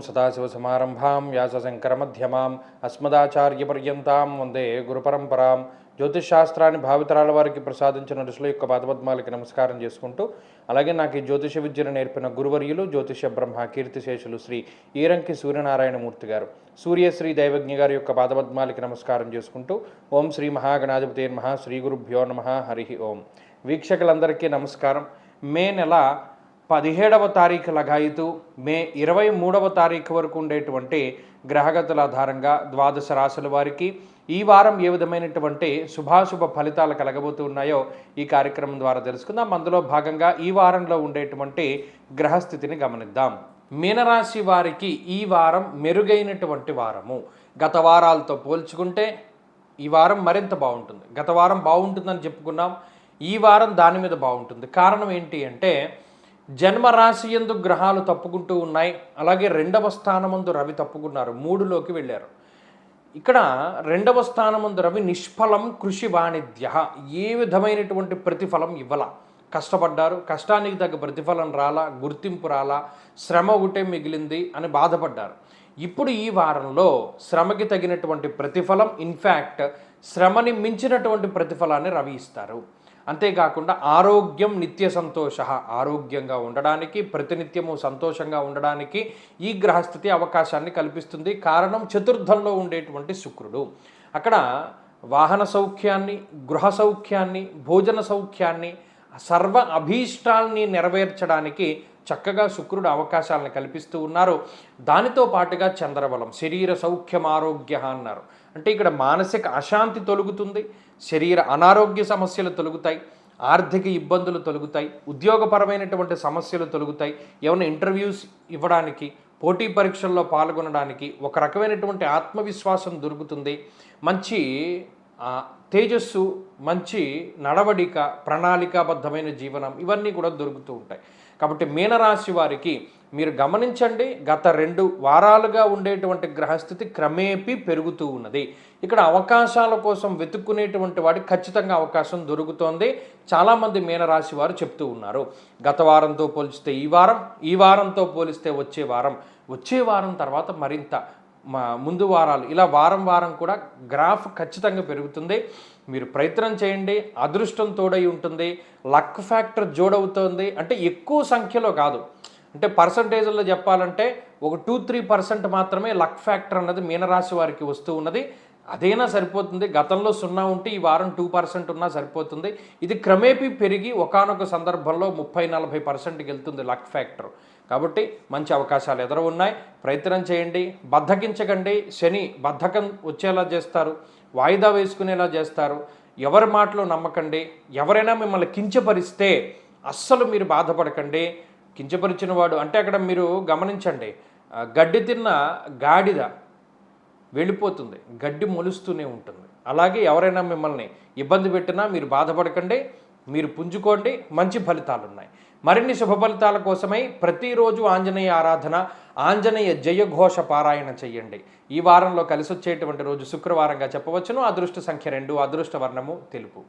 సదాశివసమారంభాం వ్యాసశంకరమధ్యమాం అస్మదాచార్యపర్యంతాం వందే గురుపరంపరాం. జ్యోతిషశాస్త్రాన్ని భావితరాల వారికి ప్రసాదించిన ఋషుల యొక్క పాదపద్మాలకి నమస్కారం చేసుకుంటూ, అలాగే నాకు ఈ జ్యోతిష విద్యను నేర్పిన గురువర్యులు జ్యోతిష బ్రహ్మ కీర్తిశేషులు శ్రీ ఈరంకి సూర్యనారాయణమూర్తి గారు, సూర్యశ్రీ దైవజ్ఞ గారి యొక్క పాదపద్మాలకి నమస్కారం చేసుకుంటూ, ఓం శ్రీ మహాగణాధిపతే నమః, శ్రీ గురుభ్యో నమః, హరి ఓం. వీక్షకులందరికీ నమస్కారం. మే నెల 17వ తారీఖు లగాయితూ మే 23వ తారీఖు వరకు ఉండేటువంటి గ్రహగతుల ఆధారంగా ద్వాదశ రాశుల వారికి ఈ వారం ఏ విధమైనటువంటి శుభాశుభ ఫలితాలు కలగబోతూ ఉన్నాయో ఈ కార్యక్రమం ద్వారా తెలుసుకుందాం. అందులో భాగంగా ఈ వారంలో ఉండేటువంటి గ్రహస్థితిని గమనిద్దాం. మీనరాశి వారికి ఈ వారం మెరుగైనటువంటి వారము. గత వారాలతో పోల్చుకుంటే ఈ వారం మరింత బాగుంటుంది. గత వారం బాగుంటుందని చెప్పుకున్నాం, ఈ వారం దాని మీద బాగుంటుంది. కారణం ఏంటి అంటే, జన్మరాశి యందు గ్రహాలు తప్పుకుంటూ ఉన్నాయి. అలాగే 2వ స్థానమందు రవి తప్పుకున్నారు, 3లోకి వెళ్ళారు. ఇక్కడ 2వ స్థానమందు రవి నిష్ఫలం కృషి వాణిజ్య, ఏ విధమైనటువంటి ప్రతిఫలం ఇవ్వాల. కష్టపడ్డారు, కష్టానికి తగ్గ ప్రతిఫలం రాలా, గుర్తింపు రాలా, శ్రమ ఒకటే మిగిలింది అని బాధపడ్డారు. ఇప్పుడు ఈ వారంలో శ్రమకి తగినటువంటి ప్రతిఫలం, ఇన్ఫ్యాక్ట్ శ్రమని మించినటువంటి ప్రతిఫలాన్ని రవి ఇస్తారు. అంతేకాకుండా ఆరోగ్యం నిత్య సంతోష, ఆరోగ్యంగా ఉండడానికి, ప్రతినిత్యము సంతోషంగా ఉండడానికి ఈ గ్రహస్థితి అవకాశాన్ని కల్పిస్తుంది. కారణం చతుర్థంలో ఉండేటువంటి శుక్రుడు. అక్కడ వాహన సౌఖ్యాన్ని, గృహ సౌఖ్యాన్ని, భోజన సౌఖ్యాన్ని, సర్వ అభీష్టాల్ని నెరవేర్చడానికి చక్కగా శుక్రుడు అవకాశాలను కల్పిస్తూ ఉన్నారు. దానితో పాటుగా చంద్రబలం, శరీర సౌఖ్యం ఆరోగ్య అన్నారు. అంటే ఇక్కడ మానసిక అశాంతి తొలుగుతుంది, శరీర అనారోగ్య సమస్యలు తొలుగుతాయి, ఆర్థిక ఇబ్బందులు తొలుగుతాయి, ఉద్యోగపరమైనటువంటి సమస్యలు తొలుగుతాయి. ఏమైనా ఇంటర్వ్యూస్ ఇవ్వడానికి, పోటీ పరీక్షల్లో పాల్గొనడానికి ఒక రకమైనటువంటి ఆత్మవిశ్వాసం దొరుకుతుంది. మంచి తేజస్సు, మంచి నడవడిక, ప్రణాళికాబద్ధమైన జీవనం, ఇవన్నీ కూడా దొరుకుతూ ఉంటాయి. కాబట్టి మీనరాశి వారికి మీరు గమనించండి, గత 2 వారాలుగా ఉండేటువంటి గ్రహస్థితి క్రమేపీ పెరుగుతూ ఉన్నది. ఇక్కడ అవకాశాల కోసం వెతుక్కునేటువంటి వాడికి ఖచ్చితంగా అవకాశం దొరుకుతోంది. చాలామంది మీనరాశి వారు చెప్తూ ఉన్నారు, గత వారంతో పోలిస్తే ఈ వారంతో పోలిస్తే వచ్చే వారం తర్వాత మరింత ముందు వారాలు, ఇలా వారం వారం కూడా గ్రాఫ్ ఖచ్చితంగా పెరుగుతుంది. మీరు ప్రయత్నం చేయండి, అదృష్టం తోడై ఉంటుంది, లక్ ఫ్యాక్టర్ జోడవుతుంది. అంటే ఎక్కువ సంఖ్యలో కాదు, అంటే పర్సంటేజ్లో చెప్పాలంటే ఒక 2-3% మాత్రమే లక్ ఫ్యాక్టర్ అన్నది మీనరాశి వారికి వస్తూ ఉన్నది. అదైనా సరిపోతుంది. గతంలో 0 ఉంటే ఈ వారం 2% ఉన్నా సరిపోతుంది. ఇది క్రమేపీ పెరిగి ఒకానొక సందర్భంలో 30-40%కి వెళ్తుంది లక్ ఫ్యాక్టర్. కాబట్టి మంచి అవకాశాలు ఎదురు ఉన్నాయి, ప్రయత్నం చేయండి, బద్ధకించకండి. శని బద్ధకం వచ్చేలా చేస్తారు, వాయిదా వేసుకునేలా చేస్తారు. ఎవరి మాటలో నమ్మకండి. ఎవరైనా మిమ్మల్ని కించపరిస్తే అస్సలు మీరు బాధపడకండి. కించపరిచిన వాడు అంటే అక్కడ మీరు గమనించండి, గడ్డి తిన్న గాడిద వెళ్ళిపోతుంది, గడ్డి మొలుస్తూనే ఉంటుంది. అలాగే ఎవరైనా మిమ్మల్ని ఇబ్బంది పెట్టినా మీరు బాధపడకండి, మీరు పుంజుకోండి, మంచి ఫలితాలు ఉన్నాయి. మరిన్ని శుభ ఫలితాల కోసమై ప్రతిరోజు ఆంజనేయ ఆరాధన, ఆంజనేయ జయఘోష పారాయణ చెయ్యండి. ఈ వారంలో కలిసి వచ్చేటువంటి రోజు శుక్రవారంగా చెప్పవచ్చును. అదృష్ట సంఖ్య 2, అదృష్ట వర్ణము తెలుపు.